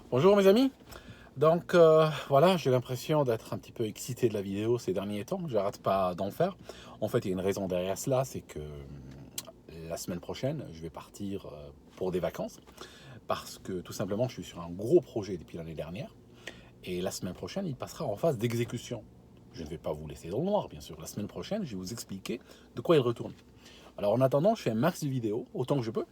Bonjour mes amis. Donc voilà, j'ai l'impression d'être un petit peu excité de la vidéo ces derniers temps. J'arrête pas d'en faire. En fait, il y a une raison derrière cela, c'est que la semaine prochaine, je vais partir pour des vacances parce que tout simplement, je suis sur un gros projet depuis l'année dernière et la semaine prochaine, il passera en phase d'exécution. Je ne vais pas vous laisser dans le noir, bien sûr. La semaine prochaine, je vais vous expliquer de quoi il retourne. Alors en attendant, je fais un max de vidéos autant que je peux.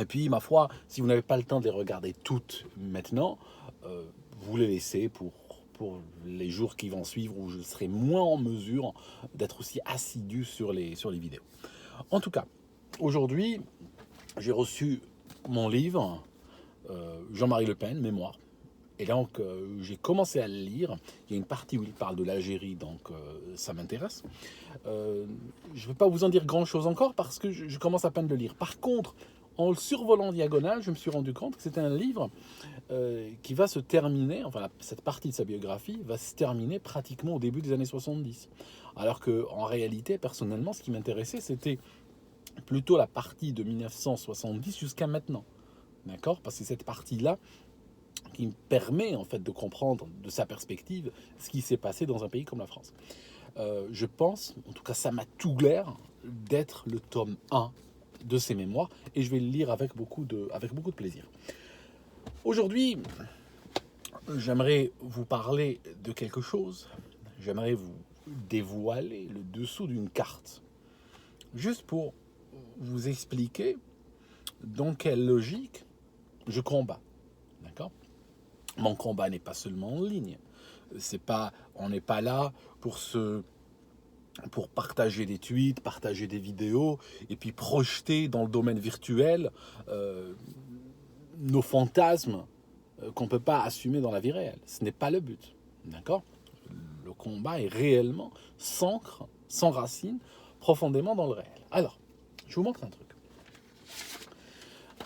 Et puis, ma foi, si vous n'avez pas le temps de les regarder toutes maintenant, vous les laissez pour les jours qui vont suivre où je serai moins en mesure d'être aussi assidu sur les vidéos. En tout cas, aujourd'hui, j'ai reçu mon livre, Jean-Marie Le Pen, Mémoire. Et donc, j'ai commencé à le lire. Il y a une partie où il parle de l'Algérie, donc ça m'intéresse. Je ne vais pas vous en dire grand-chose encore parce que je commence à peine de le lire. Par contre, en le survolant en diagonale, je me suis rendu compte que c'était un livre qui va se terminer, enfin cette partie de sa biographie va se terminer pratiquement au début des années 70. Alors que en réalité, personnellement, ce qui m'intéressait, c'était plutôt la partie de 1970 jusqu'à maintenant. D'accord? Parce que c'est cette partie-là qui me permet en fait de comprendre de sa perspective ce qui s'est passé dans un pays comme la France. Je pense, en tout cas ça m'a tout l'air, d'être le tome 1 de ses mémoires et je vais le lire avec beaucoup de plaisir. Aujourd'hui, j'aimerais vous parler de quelque chose. J'aimerais vous dévoiler le dessous d'une carte. Juste pour vous expliquer dans quelle logique je combats. D'accord ? Mon combat n'est pas seulement en ligne. On n'est pas là pour partager des tweets, partager des vidéos et puis projeter dans le domaine virtuel nos fantasmes qu'on ne peut pas assumer dans la vie réelle. Ce n'est pas le but. D'accord ? Le combat est réellement s'ancre, s'enracine profondément dans le réel. Alors, je vous montre un truc.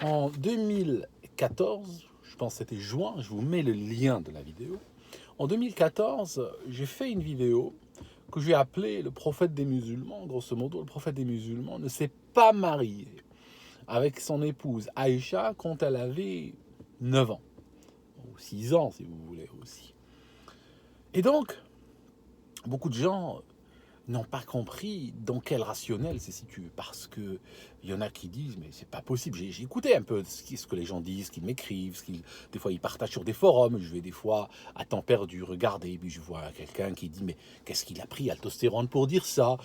En 2014, je pense que c'était juin, je vous mets le lien de la vidéo. En 2014, j'ai fait une vidéo que j'ai appelée le prophète des musulmans. Grosso modo, le prophète des musulmans ne s'est pas marié avec son épouse Aïcha quand elle avait 9 ans. Ou 6 ans, si vous voulez aussi. Et donc, beaucoup de gens n'ont pas compris dans quel rationnel c'est situé. Parce qu'il y en a qui disent, mais c'est pas possible. J'ai écouté un peu ce que les gens disent, ce qu'ils m'écrivent, des fois ils partagent sur des forums, je vais des fois à temps perdu regarder, et puis je vois quelqu'un qui dit, mais qu'est-ce qu'il a pris Altostérone pour dire ça?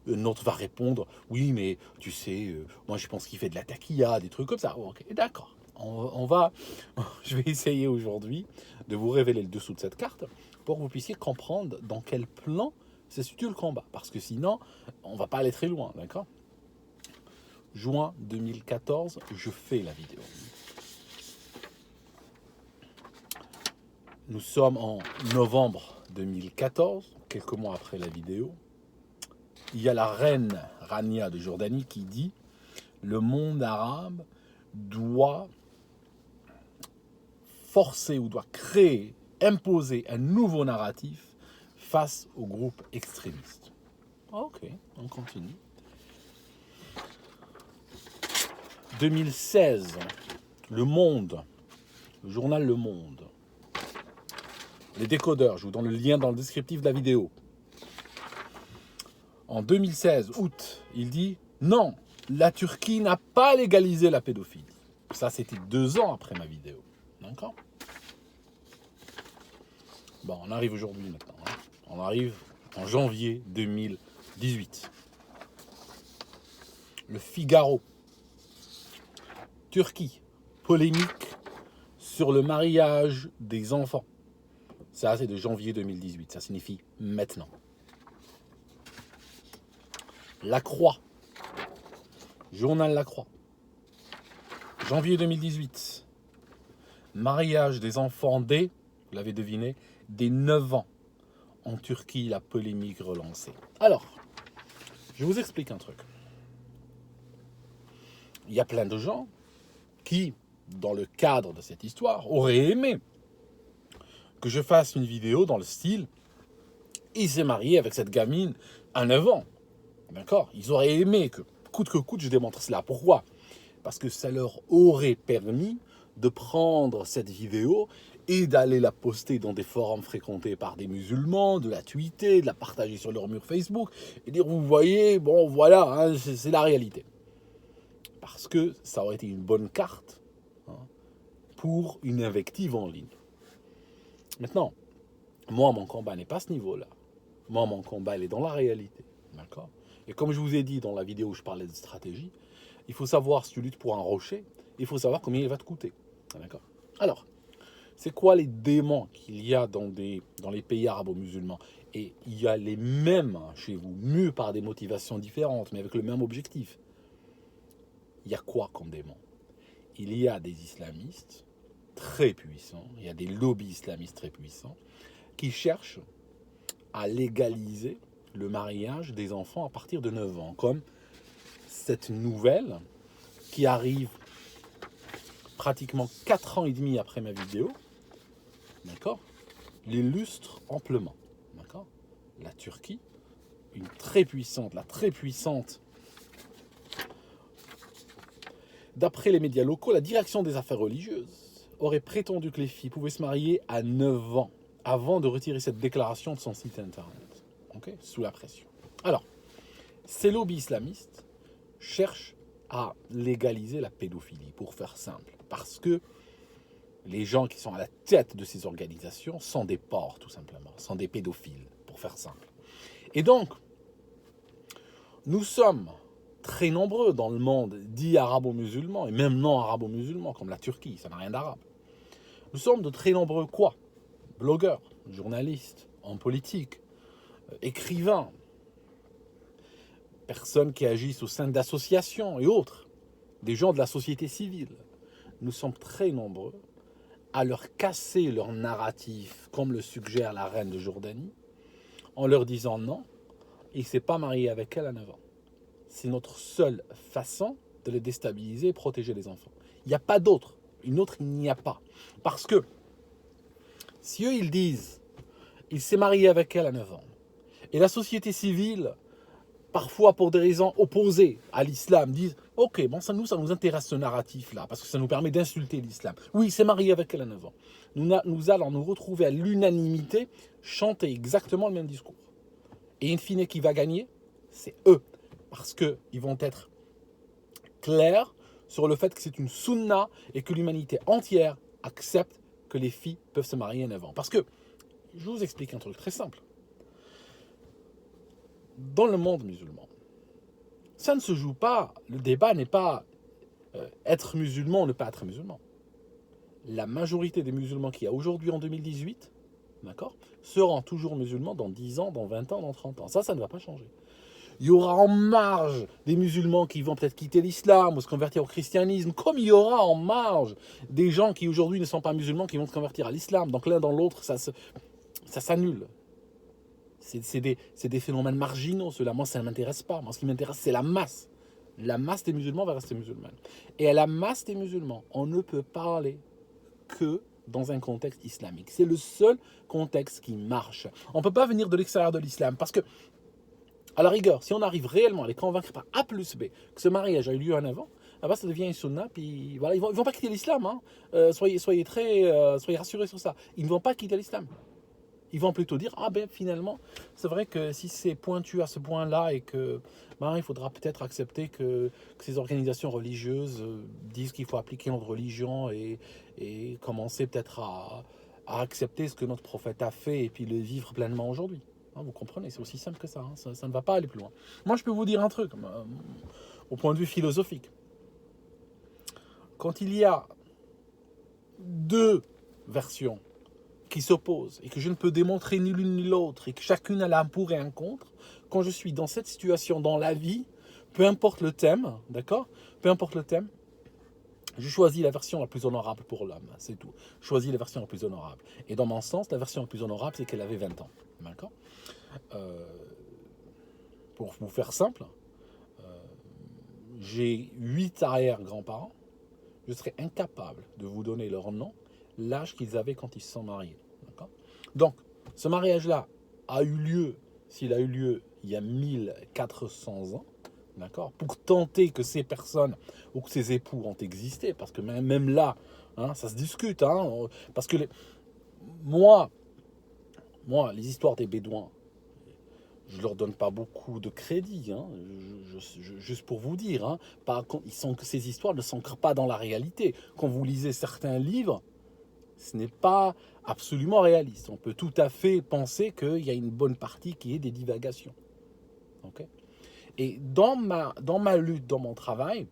Un autre va répondre, oui, mais tu sais, moi je pense qu'il fait de la taquilla, des trucs comme ça. Oh, ok, d'accord. Je vais essayer aujourd'hui de vous révéler le dessous de cette carte pour que vous puissiez comprendre dans quel plan se situe le combat. Parce que sinon, on va pas aller très loin, d'accord ? Juin 2014, je fais la vidéo. Nous sommes en novembre 2014, quelques mois après la vidéo. Il y a la reine Rania de Jordanie qui dit « Le monde arabe doit forcer ou doit créer, imposer un nouveau narratif face aux groupes extrémistes. » Ok, on continue. 2016, Le Monde, le journal Le Monde. Les décodeurs, je vous donne le lien dans le descriptif de la vidéo. En 2016, août, il dit « Non, la Turquie n'a pas légalisé la pédophilie. » Ça, c'était 2 ans après ma vidéo. D'accord ? Bon, on arrive aujourd'hui maintenant. Hein. On arrive en janvier 2018. Le Figaro. Turquie. Polémique sur le mariage des enfants. Ça, c'est de janvier 2018. Ça signifie maintenant. La Croix. Journal La Croix. Janvier 2018. Mariage des enfants dès, vous l'avez deviné, dès 9 ans. En Turquie, la polémique relancée. Alors, je vous explique un truc. Il y a plein de gens qui, dans le cadre de cette histoire, auraient aimé que je fasse une vidéo dans le style « Il s'est marié avec cette gamine à 9 ans ». D'accord ? Ils auraient aimé que, coûte que coûte, je démontre cela. Pourquoi ? Parce que ça leur aurait permis de prendre cette vidéo et d'aller la poster dans des forums fréquentés par des musulmans, de la tweeter, de la partager sur leur mur Facebook, et dire, vous voyez, bon voilà, hein, c'est la réalité. Parce que ça aurait été une bonne carte, hein, pour une invective en ligne. Maintenant, moi, mon combat n'est pas à ce niveau-là. Moi, mon combat, il est dans la réalité. D'accord ? Et comme je vous ai dit dans la vidéo où je parlais de stratégie, il faut savoir si tu luttes pour un rocher, il faut savoir combien il va te coûter. D'accord ? Alors, c'est quoi les démons qu'il y a dans les pays arabo-musulmans? Et il y a les mêmes chez vous, mus par des motivations différentes, mais avec le même objectif. Il y a quoi comme démons? Il y a des islamistes très puissants, il y a des lobbies islamistes très puissants, qui cherchent à légaliser le mariage des enfants à partir de 9 ans, comme cette nouvelle qui arrive pratiquement 4 ans et demi après ma vidéo, d'accord, l'illustre amplement, d'accord. La Turquie, la très puissante, d'après les médias locaux, la direction des affaires religieuses aurait prétendu que les filles pouvaient se marier à 9 ans avant de retirer cette déclaration de son site internet, okay, sous la pression. Alors, ces lobbies islamistes cherchent à légaliser la pédophilie, pour faire simple, parce que les gens qui sont à la tête de ces organisations sont des porcs, tout simplement, sont des pédophiles, pour faire simple. Et donc, nous sommes très nombreux dans le monde dit arabo-musulman, et même non arabo-musulman, comme la Turquie, ça n'a rien d'arabe. Nous sommes de très nombreux quoi? Blogueurs, journalistes, hommes politiques, écrivains, personnes qui agissent au sein d'associations et autres, des gens de la société civile. Nous sommes très nombreux à leur casser leur narratif, comme le suggère la reine de Jordanie, en leur disant non, il ne s'est pas marié avec elle à 9 ans. C'est notre seule façon de les déstabiliser et protéger les enfants. Il n'y a pas d'autre. Une autre, il n'y a pas. Parce que si eux, ils disent il s'est marié avec elle à 9 ans, et la société civile, parfois pour des raisons opposées à l'islam, disent ok, bon, ça nous intéresse ce narratif-là, parce que ça nous permet d'insulter l'islam. Oui, il s'est marié avec elle à 9 ans. Nous allons nous retrouver à l'unanimité, chanter exactement le même discours. Et in fine, qui va gagner? C'est eux. Parce qu'ils vont être clairs sur le fait que c'est une sunna et que l'humanité entière accepte que les filles peuvent se marier à 9 ans. Parce que, je vous explique un truc très simple. Dans le monde musulman, ça ne se joue pas, le débat n'est pas être musulman ou ne pas être musulman. La majorité des musulmans qu'il y a aujourd'hui en 2018, d'accord, seront toujours musulmans dans 10 ans, dans 20 ans, dans 30 ans. Ça ne va pas changer. Il y aura en marge des musulmans qui vont peut-être quitter l'islam ou se convertir au christianisme, comme il y aura en marge des gens qui aujourd'hui ne sont pas musulmans qui vont se convertir à l'islam. Donc l'un dans l'autre, ça s'annule. C'est des phénomènes marginaux, ceux-là. Moi, ça ne m'intéresse pas. Moi, ce qui m'intéresse, c'est la masse. La masse des musulmans va rester musulmane. Et à la masse des musulmans, on ne peut parler que dans un contexte islamique. C'est le seul contexte qui marche. On ne peut pas venir de l'extérieur de l'islam, parce que à la rigueur, si on arrive réellement à les convaincre par A plus B que ce mariage a eu lieu en avant, là-bas ça devient une sunna, puis voilà, ils vont pas quitter l'islam, hein. Soyez rassurés sur ça. Ils ne vont pas quitter l'islam. Ils vont plutôt dire, ah ben finalement, c'est vrai que si c'est pointu à ce point-là et que il faudra peut-être accepter que ces organisations religieuses disent qu'il faut appliquer notre religion et commencer peut-être à accepter ce que notre prophète a fait et puis le vivre pleinement aujourd'hui. Vous comprenez, c'est aussi simple que ça, hein. Ça ne va pas aller plus loin. Moi, je peux vous dire un truc, au point de vue philosophique. Quand il y a deux versions qui s'opposent et que je ne peux démontrer ni l'une ni l'autre et que chacune a un pour et un contre, quand je suis dans cette situation dans la vie, peu importe le thème, d'accord ? Peu importe le thème, je choisis la version la plus honorable pour l'homme, c'est tout. Je choisis la version la plus honorable. Et dans mon sens, la version la plus honorable, c'est qu'elle avait 20 ans, d'accord ? Pour vous faire simple, j'ai 8 arrière-grands-parents. Je serais incapable de vous donner leur nom, l'âge qu'ils avaient quand ils se sont mariés. D'accord ? Donc, ce mariage-là a eu lieu, s'il a eu lieu il y a 1400 ans, d'accord ? Pour tenter que ces personnes ou que ces époux ont existé, parce que même là, hein, ça se discute, hein, parce que moi, les histoires des Bédouins, je leur donne pas beaucoup de crédit, hein, juste pour vous dire, hein, ces histoires ne s'ancrent pas dans la réalité. Quand vous lisez certains livres, ce n'est pas absolument réaliste. On peut tout à fait penser qu'il y a une bonne partie qui est des divagations. Okay, et dans ma lutte, dans mon travail,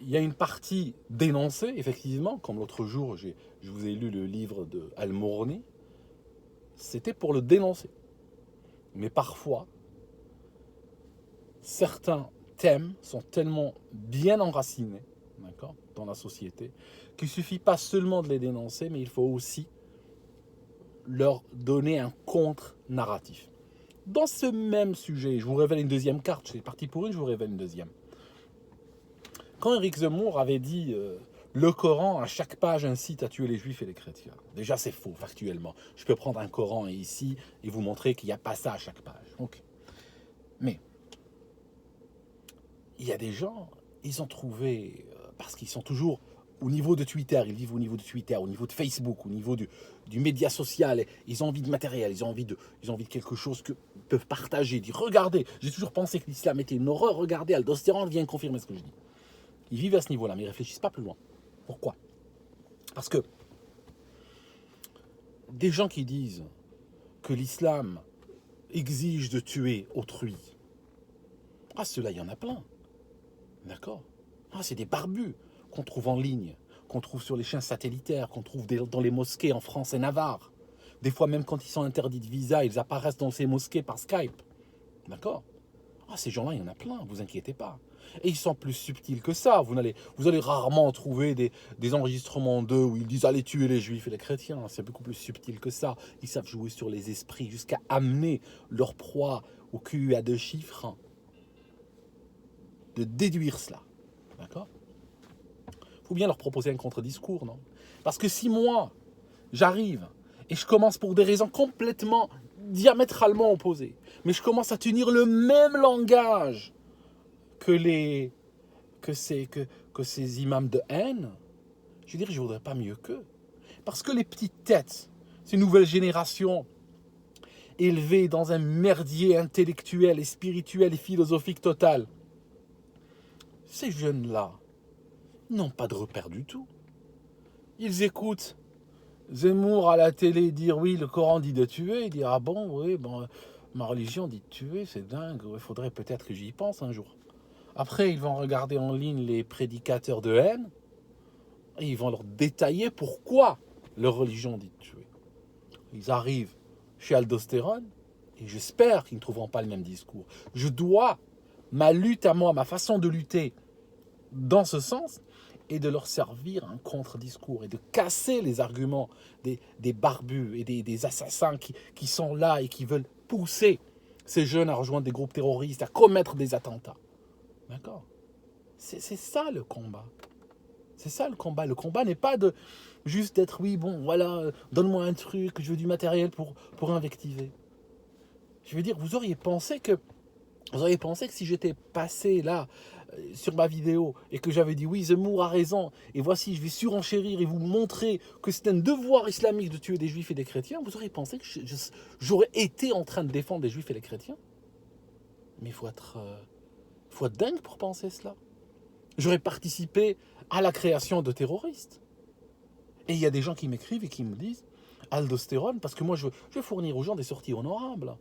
il y a une partie dénoncée, effectivement, comme l'autre jour, je vous ai lu le livre de Al-Mourni, c'était pour le dénoncer. Mais parfois, certains thèmes sont tellement bien enracinés, d'accord, dans la société, qu'il ne suffit pas seulement de les dénoncer, mais il faut aussi leur donner un contre-narratif. Dans ce même sujet, je vous révèle une deuxième carte, c'est parti pour une, je vous révèle une deuxième. Quand Éric Zemmour avait dit le Coran, à chaque page, incite à tuer les juifs et les chrétiens. Déjà, c'est faux, factuellement. Je peux prendre un Coran ici et vous montrer qu'il n'y a pas ça à chaque page. Okay. Mais il y a des gens, ils ont trouvé, parce qu'ils sont toujours au niveau de Twitter, ils vivent au niveau de Twitter, au niveau de Facebook, au niveau du média social, ils ont envie de matériel, ils ont envie de quelque chose qu'ils peuvent partager, dire regardez, j'ai toujours pensé que l'islam était une horreur, regardez, Aldostéron vient confirmer ce que je dis. Ils vivent à ce niveau-là, mais ils ne réfléchissent pas plus loin. Pourquoi ? Parce que des gens qui disent que l'islam exige de tuer autrui, ah, ceux-là, il y en a plein. D'accord ? Ah, c'est des barbus qu'on trouve en ligne, qu'on trouve sur les chaînes satellitaires, qu'on trouve dans les mosquées en France et Navarre. Des fois, même quand ils sont interdits de visa, ils apparaissent dans ces mosquées par Skype. D'accord ? Ah, ces gens-là, il y en a plein, vous inquiétez pas. Et ils sont plus subtils que ça. Vous allez rarement trouver des enregistrements d'eux où ils disent allez tuer les juifs et les chrétiens. C'est beaucoup plus subtil que ça. Ils savent jouer sur les esprits jusqu'à amener leur proie au cul à 2 chiffres, hein, de déduire cela. D'accord ? Il faut bien leur proposer un contre-discours, non ? Parce que si moi, j'arrive et je commence pour des raisons complètement diamétralement opposées, mais je commence à tenir le même langage que ces imams de haine, je veux dire, je ne voudrais pas mieux qu'eux. Parce que les petites têtes, ces nouvelles générations, élevées dans un merdier intellectuel et spirituel et philosophique total, ces jeunes-là n'ont pas de repère du tout. Ils écoutent Zemmour à la télé dire oui, le Coran dit de tuer, ils disent ah bon, oui, bon, ma religion dit de tuer, c'est dingue, il faudrait peut-être que j'y pense un jour. Après, ils vont regarder en ligne les prédicateurs de haine et ils vont leur détailler pourquoi leur religion dit de tuer. Ils arrivent chez Aldostéron et j'espère qu'ils ne trouveront pas le même discours. Je dois, ma lutte à moi, ma façon de lutter dans ce sens, et de leur servir un contre-discours et de casser les arguments des barbus et des assassins qui sont là et qui veulent pousser ces jeunes à rejoindre des groupes terroristes, à commettre des attentats. D'accord ? C'est ça le combat. C'est ça le combat. Le combat n'est pas de juste d'être, oui, bon, voilà, donne-moi un truc, je veux du matériel pour invectiver. Je veux dire, vous auriez pensé que si j'étais passé là, sur ma vidéo, et que j'avais dit, oui, Zemmour a raison, et voici, je vais surenchérir et vous montrer que c'est un devoir islamique de tuer des juifs et des chrétiens, vous auriez pensé que j'aurais été en train de défendre les juifs et les chrétiens. Mais il faut être dingue pour penser cela. J'aurais participé à la création de terroristes. Et il y a des gens qui m'écrivent et qui me disent Aldostéron, parce que moi je veux fournir aux gens des sorties honorables.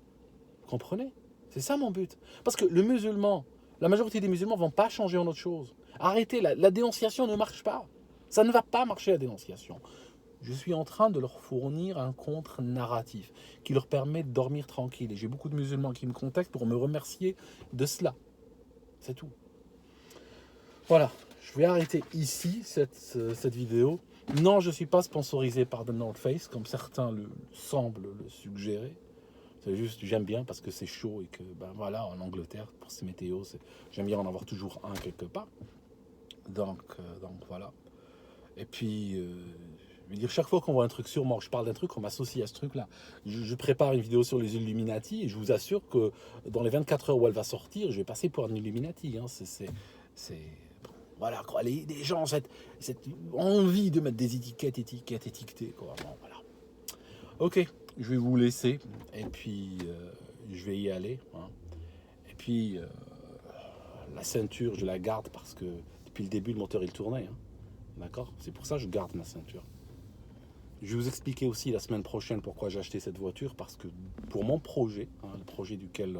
Vous comprenez ? C'est ça mon but. Parce que le musulman, la majorité des musulmans ne vont pas changer en autre chose. Arrêtez, la dénonciation ne marche pas. Ça ne va pas marcher la dénonciation. Je suis en train de leur fournir un contre-narratif qui leur permet de dormir tranquille. Et j'ai beaucoup de musulmans qui me contactent pour me remercier de cela. C'est tout. Voilà, je vais arrêter ici cette vidéo. Non, je ne suis pas sponsorisé par The North Face, comme certains semblent le suggérer. C'est juste, j'aime bien parce que c'est chaud et que, ben voilà, en Angleterre, pour ces météos, j'aime bien en avoir toujours un quelque part. Donc voilà. Et puis, je veux dire, chaque fois qu'on voit un truc sur moi, je parle d'un truc, on m'associe à ce truc-là. Je prépare une vidéo sur les Illuminati et je vous assure que dans les 24 heures où elle va sortir, je vais passer pour un Illuminati. Hein. Voilà, quoi. Les gens, cette envie de mettre des étiquetés, quoi. Bon, voilà. Ok, je vais vous laisser, et puis je vais y aller, hein. Et puis, la ceinture, je la garde parce que depuis le début, le moteur, il tournait, hein. D'accord? C'est pour ça que je garde ma ceinture. Je vais vous expliquer aussi la semaine prochaine pourquoi j'ai acheté cette voiture, parce que pour mon projet, hein, le projet duquel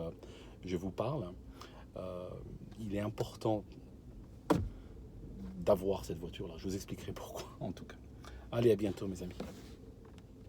je vous parle, euh, il est important d'avoir cette voiture-là. Je vous expliquerai pourquoi, en tout cas. Allez, à bientôt, mes amis.